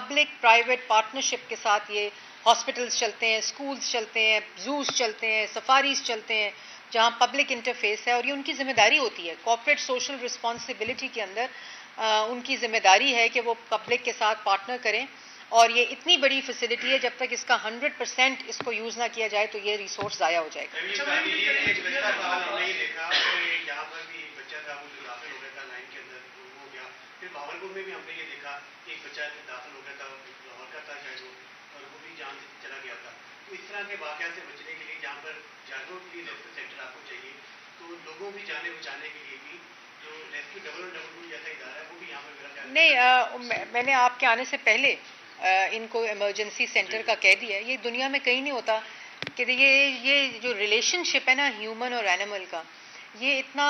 Public private partnership के साथ ये हॉस्पिटल्स चलते हैं, स्कूल्स चलते हैं, जूस चलते हैं, सफारीज चलते हैं, जहाँ पब्लिक इंटरफेस है, और ये उनकी जिम्मेदारी होती है। कॉर्पोरेट सोशल रिस्पॉन्सिबिलिटी के अंदर उनकी जिम्मेदारी है कि वो पब्लिक के साथ पार्टनर करें, और ये इतनी बड़ी फैसिलिटी है, जब तक इसका 100% इसको यूज़ ना किया जाए तो ये रिसोर्स ज़ाया हो जाएगा। भावलपुर में भी हमने ये देखा कि एक बच्चा दाखिल हो गया था, लाहौर का था शायद वो, और वो भी जान से चला गया था। तो इस तरह के वाक़यात से बचने के लिए जहाँ पर जानवरों के लिए रेस्क्यू सेंटर आपको चाहिए, तो लोगों की जाने बचाने के लिए भी जो रेस्क्यू WWW जैसा इदारा है वो भी यहाँ पर मेरा ख्याल नहीं, मैंने आपके आने से पहले इनको इमरजेंसी सेंटर का कह दिया। ये दुनिया में कहीं नहीं होता कि ये जो रिलेशनशिप है ना ह्यूमन और एनिमल का, ये इतना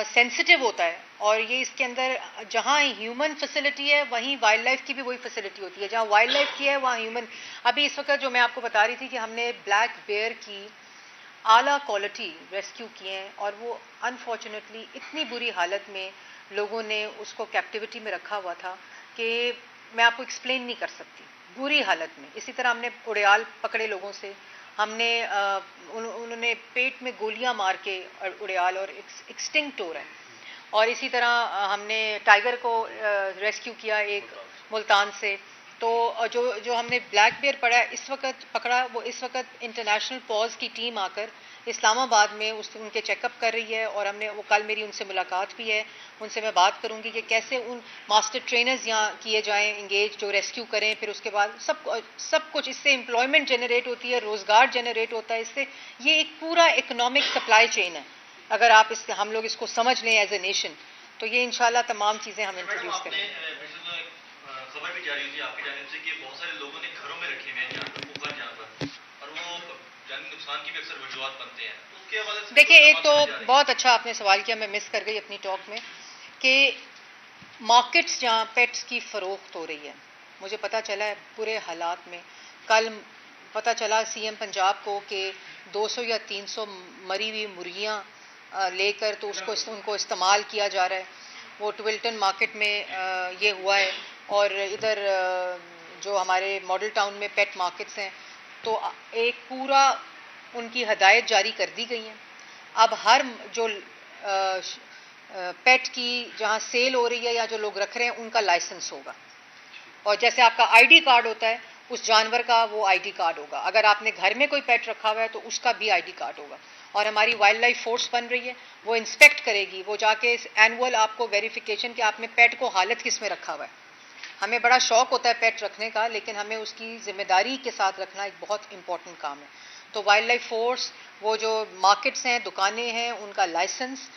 सेंसिटिव होता है, और ये इसके अंदर जहाँ ह्यूमन फैसिलिटी है वहीं वाइल्ड लाइफ की भी वही फैसिलिटी होती है। जहाँ वाइल्ड लाइफ की है वहाँ ह्यूमन। अभी इस वक्त जो मैं आपको बता रही थी कि हमने ब्लैक बेयर की आला क्वालिटी रेस्क्यू किए हैं, और वो अनफॉर्चुनेटली इतनी बुरी हालत में लोगों ने उसको कैप्टिविटी में रखा हुआ था कि मैं आपको एक्सप्लेन नहीं कर सकती, बुरी हालत में। इसी तरह हमने उड़ियाल पकड़े लोगों से, हमने उन्होंने पेट में गोलियां मार के उड़ियाल, और एक्सटिंक्ट हो रहा है। और इसी तरह हमने टाइगर को रेस्क्यू किया एक मुल्तान से। तो जो हमने ब्लैक बेयर पकड़ा वो इस वक्त इंटरनेशनल पॉज की टीम आकर इस्लामाबाद में उनके चेकअप कर रही है, और वो कल मेरी उनसे मुलाकात भी है। उनसे मैं बात करूंगी कि कैसे उन मास्टर ट्रेनर्स यहाँ किए जाएं इंगेज, जो रेस्क्यू करें। फिर उसके बाद सब कुछ इससे एम्प्लॉयमेंट जनरेट होती है, रोजगार जनरेट होता है इससे। ये एक पूरा इकोनॉमिक सप्लाई चेन है। अगर आप हम लोग इसको समझ लें एज ए नेशन, तो ये इंशाल्लाह तमाम चीज़ें हम इंट्रोड्यूस करेंगे। खबर भी जारी हुई थी आपकी जानिब से कि बहुत सारे लोगों ने घरों में रखे हुए हैं जानवर, और वो जानी नुकसान की भी अक्सर वजूहत बनते हैं। उसके हवाले से देखिए, एक तो बहुत अच्छा आपने सवाल किया, मैं मिस कर गई अपनी टॉक में, कि मार्केट्स जहाँ पेट्स की फ़रोख्त हो रही है, मुझे पता चला है बुरे हालात में। कल पता चला CM पंजाब को कि 200 या 300 मरी हुई मुर्गियाँ लेकर तो उनको इस्तेमाल किया जा रहा है। वो ट्विल्टन मार्केट में ये हुआ है, और इधर जो हमारे मॉडल टाउन में पेट मार्केट्स हैं, तो एक पूरा उनकी हदायत जारी कर दी गई है। अब हर जो पेट की जहाँ सेल हो रही है या जो लोग रख रहे हैं उनका लाइसेंस होगा, और जैसे आपका ID कार्ड होता है उस जानवर का वो ID कार्ड होगा। अगर आपने घर में कोई पेट रखा हुआ है तो उसका भी ID कार्ड होगा। और हमारी वाइल्ड लाइफ फोर्स बन रही है, वो इंस्पेक्ट करेगी, वो जाके एनुअल आपको वेरिफिकेशन कि आपने पेट को हालत किस में रखा हुआ है। हमें बड़ा शौक होता है पेट रखने का, लेकिन हमें उसकी जिम्मेदारी के साथ रखना एक बहुत इंपॉर्टेंट काम है। तो वाइल्ड लाइफ फोर्स, वो जो मार्केट्स हैं, दुकानें हैं, उनका लाइसेंस,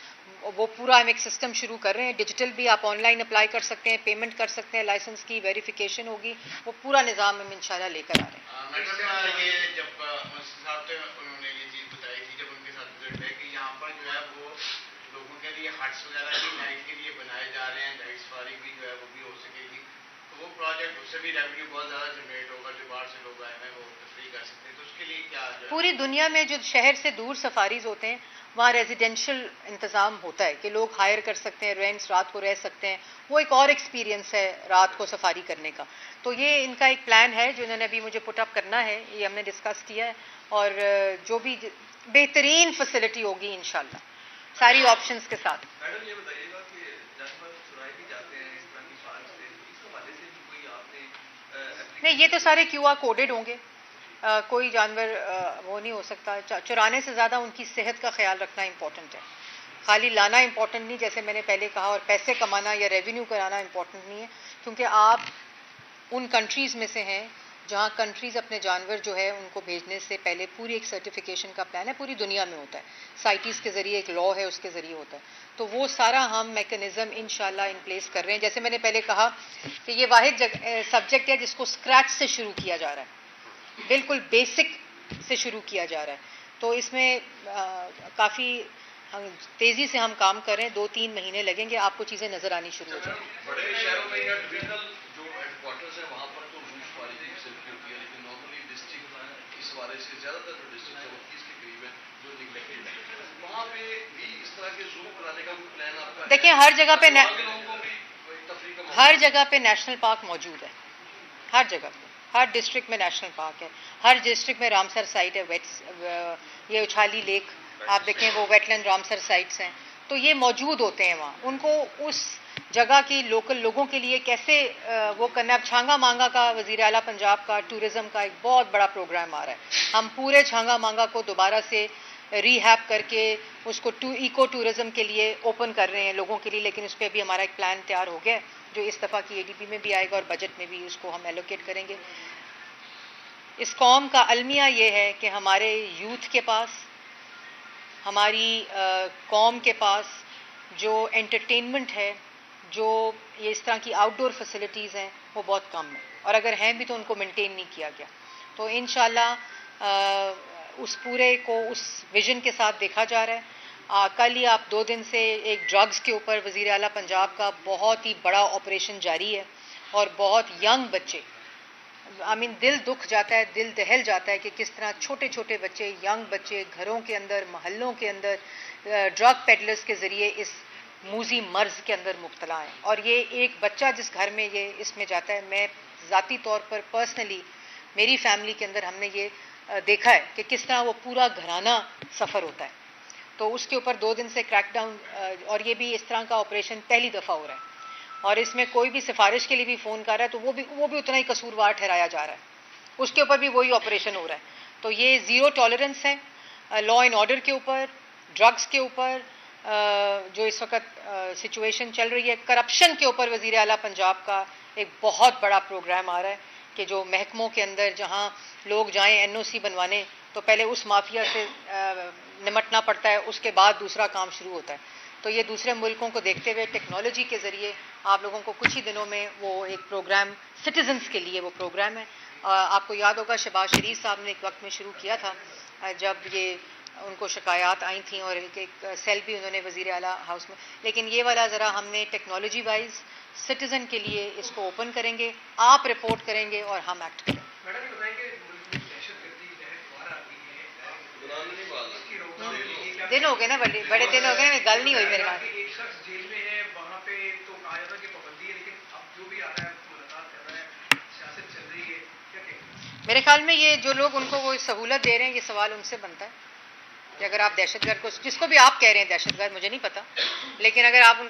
वो पूरा हम एक सिस्टम शुरू कर रहे हैं। डिजिटल भी आप ऑनलाइन अप्लाई कर सकते हैं, पेमेंट कर सकते हैं, लाइसेंस की वेरिफिकेशन होगी, वो पूरा निज़ाम हम इंशाल्लाह लेकर आ रहे हैं। हट्स वगैरह भी नाइट के लिए बनाए जा रहे हैं, नाइट सवारी भी जो है वो भी हो सकेगी, तो वो प्रोजेक्ट, उससे भी रेवेन्यू बहुत ज़्यादा जनरेट होगा। जो बाहर से लोग आए हैं वो तफरीह कर सकते हैं, तो उसके लिए क्या पूरी दुनिया में जो शहर से दूर सफारीज होते हैं वहाँ रेजिडेंशियल इंतज़ाम होता है कि लोग हायर कर सकते हैं, रेंट्स, रात को रह सकते हैं। वो एक और एक्सपीरियंस है रात को सफारी करने का। तो ये इनका एक प्लान है जो इन्होंने अभी मुझे पुटअप करना है, ये हमने डिस्कस किया है, और जो भी बेहतरीन फैसिलिटी होगी इंशाल्लाह सारी ऑप्शंस के साथ। मैडम ये बताइएगा कि जानवर चुराए भी जाते हैं इस तरह की फार्म से, इस हवाले से भी कोई आपने नहीं, ये तो सारे QR कोडेड होंगे। कोई जानवर वो नहीं हो सकता। चुराने से ज़्यादा उनकी सेहत का ख्याल रखना इम्पोर्टेंट है। खाली लाना इम्पोर्टेंट नहीं, जैसे मैंने पहले कहा, और पैसे कमाना या रेवेन्यू कराना इम्पोर्टेंट नहीं है, क्योंकि आप उन कंट्रीज़ में से हैं जहाँ कंट्रीज़ अपने जानवर जो है उनको भेजने से पहले पूरी एक सर्टिफिकेशन का प्लान है, पूरी दुनिया में होता है, साइटीज़ के ज़रिए एक लॉ है उसके ज़रिए होता है। तो वो सारा हम मैकेनिज़्म इंशाल्लाह इन प्लेस कर रहे हैं। जैसे मैंने पहले कहा कि ये वाहिद सब्जेक्ट है जिसको स्क्रैच से शुरू किया जा रहा है, बिल्कुल बेसिक से शुरू किया जा रहा है। तो इसमें काफ़ी तेज़ी से हम काम कर रहे हैं, 2-3 महीने लगेंगे, आपको चीज़ें नज़र आनी शुरू हो जाएंगी। बड़े शहरों में या डिविजनल जो हेडक्वार्टर्स है वहाँ पर तो रूस वाली की फैसिलिटी होती है, लेकिन नॉर्मली डिस्ट्रिक्ट इस वाले से ज़्यादातर जो डिस्ट्रिक्ट है वो 30 के करीब है जो निगलेक्टेड है, वहाँ पे भी इस तरह के जू बनाने का कोई प्लान आपका? देखिए, हर जगह पे नेशनल पार्क मौजूद है। हर जगह पे, हर डिस्ट्रिक्ट में नेशनल पार्क है, हर डिस्ट्रिक्ट में रामसर साइट है, ये उछाली लेक आप देखें वो वेटलैंड रामसर साइट्स हैं, तो ये मौजूद होते हैं वहाँ। उनको उस जगह की लोकल लोगों के लिए कैसे वो करना है। अब छांगा मांगा का वज़ीर आला पंजाब का टूरिज़्म का एक बहुत बड़ा प्रोग्राम आ रहा है। हम पूरे छांगा मांगा को दोबारा से रीहैब करके उसको इको टूरिज़्म के लिए ओपन कर रहे हैं लोगों के लिए, लेकिन उस पर भी हमारा एक प्लान तैयार हो गया जो इस दफ़ा की ADB में भी आएगा और बजट में भी उसको हम एलोकेट करेंगे। इस कौम का अलमिया ये है कि हमारे यूथ के पास, हमारी कौम के पास जो एंटरटेनमेंट है, जो ये इस तरह की आउटडोर फैसिलिटीज़ हैं वो बहुत कम है, और अगर हैं भी तो उनको मेंटेन नहीं किया गया। तो इंशाल्लाह उस पूरे को उस विजन के साथ देखा जा रहा है। कल ही आप 2 दिन से एक ड्रग्स के ऊपर वज़ीर आला पंजाब का बहुत ही बड़ा ऑपरेशन जारी है, और बहुत यंग बच्चे, दिल दुख जाता है, दिल दहल जाता है कि किस तरह छोटे छोटे बच्चे, यंग बच्चे घरों के अंदर, मोहल्लों के अंदर ड्रग पेडलर्स के ज़रिए इस मूजी मर्ज के अंदर मुब्तला है। और ये एक बच्चा जिस घर में ये इसमें जाता है, मैं ज़ाती तौर पर पर्सनली मेरी फैमिली के अंदर हमने ये देखा है कि किस तरह वो पूरा घराना सफ़र होता है। तो उसके ऊपर 2 दिन से क्रैकडाउन, और ये भी इस तरह का ऑपरेशन पहली दफ़ा हो रहा है, और इसमें कोई भी सिफारिश के लिए भी फ़ोन कर रहा है तो वो भी उतना ही कसूरवार ठहराया जा रहा है, उसके ऊपर भी वही ऑपरेशन हो रहा है। तो ये ज़ीरो टॉलरेंस है लॉ एंड ऑर्डर के ऊपर, ड्रग्स के ऊपर, जो इस वक्त सिचुएशन चल रही है, करप्शन के ऊपर वज़ीर आला पंजाब का एक बहुत बड़ा प्रोग्राम आ रहा है कि जो महकमों के अंदर जहां लोग जाएं NOC बनवाने तो पहले उस माफिया से निमटना पड़ता है, उसके बाद दूसरा काम शुरू होता है। तो ये दूसरे मुल्कों को देखते हुए टेक्नोलॉजी के ज़रिए आप लोगों को कुछ ही दिनों में वो एक प्रोग्राम सिटीजन्स के लिए वो प्रोग्राम है। आपको याद होगा शहबाज शरीफ साहब ने एक वक्त में शुरू किया था जब ये उनको शिकायत आई थी, और एक सेल भी उन्होंने वज़ीर आला हाउस में, लेकिन ये वाला ज़रा हमने टेक्नोलॉजी वाइज सिटीज़न के लिए इसको ओपन करेंगे, आप रिपोर्ट करेंगे और हम एक्ट करेंगे। दिन हो गए ना, बड़े दिन हो गए, गल नहीं हुई मेरे पास। मेरे ख्याल में ये जो लोग उनको वो सहूलत दे रहे हैं, ये सवाल उनसे बनता है कि अगर आप दहशतगर्द को, जिसको भी आप कह रहे हैं दहशतगर्द, मुझे नहीं पता, लेकिन अगर आप